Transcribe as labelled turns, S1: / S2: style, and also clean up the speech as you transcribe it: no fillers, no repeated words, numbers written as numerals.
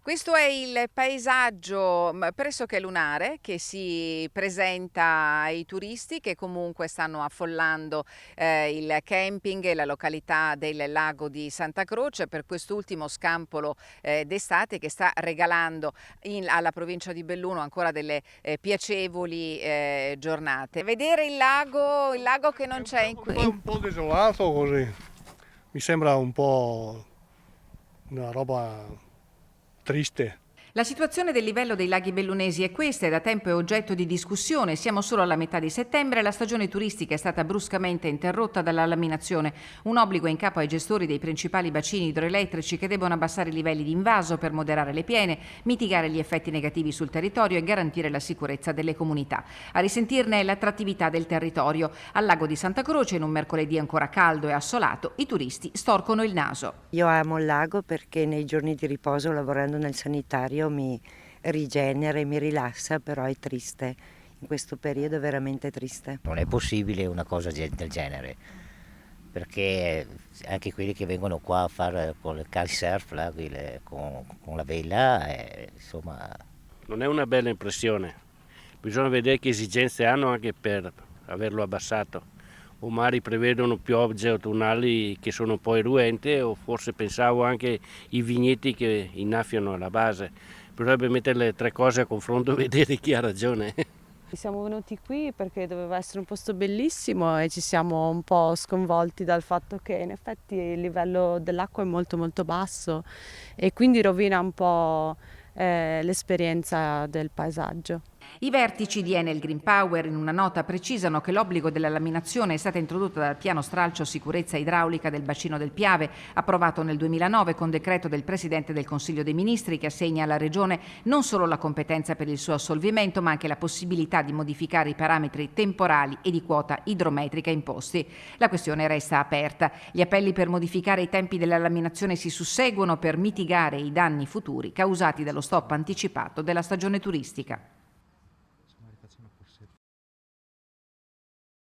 S1: Questo è il paesaggio pressoché lunare che si presenta ai turisti che comunque stanno affollando il camping e la località del lago di Santa Croce per quest'ultimo scampolo d'estate che sta regalando alla provincia di Belluno ancora delle piacevoli giornate. Vedere il lago che non c'è in qui.
S2: È un po' desolato così, mi sembra un po' una roba triste.
S1: La situazione del livello dei laghi bellunesi è questa e da tempo è oggetto di discussione. Siamo solo alla metà di settembre e la stagione turistica è stata bruscamente interrotta dalla laminazione. Un obbligo in capo ai gestori dei principali bacini idroelettrici che devono abbassare i livelli di invaso per moderare le piene, mitigare gli effetti negativi sul territorio e garantire la sicurezza delle comunità. A risentirne è l'attrattività del territorio. Al lago di Santa Croce, in un mercoledì ancora caldo e assolato, i turisti storcono il naso.
S3: Io amo il lago perché nei giorni di riposo, lavorando nel sanitario, mi rigenera e mi rilassa, però è triste. In questo periodo è veramente triste.
S4: Non è possibile una cosa del genere, perché anche quelli che vengono qua a fare con il kitesurf, là, con la vela, insomma...
S5: Non è una bella impressione, bisogna vedere che esigenze hanno anche per averlo abbassato. O magari prevedono piogge autunnali che sono poi ruente, o forse pensavo anche i vigneti che innaffiano alla base. Bisognerebbe mettere le tre cose a confronto e vedere chi ha ragione.
S6: Siamo venuti qui perché doveva essere un posto bellissimo e ci siamo un po' sconvolti dal fatto che in effetti il livello dell'acqua è molto molto basso e quindi rovina un po' l'esperienza del paesaggio.
S1: I vertici di Enel Green Power in una nota precisano che l'obbligo della laminazione è stata introdotta dal piano stralcio sicurezza idraulica del bacino del Piave, approvato nel 2009 con decreto del Presidente del Consiglio dei Ministri che assegna alla Regione non solo la competenza per il suo assolvimento ma anche la possibilità di modificare i parametri temporali e di quota idrometrica imposti. La questione resta aperta. Gli appelli per modificare i tempi della laminazione si susseguono per mitigare i danni futuri causati dallo stop anticipato della stagione turistica.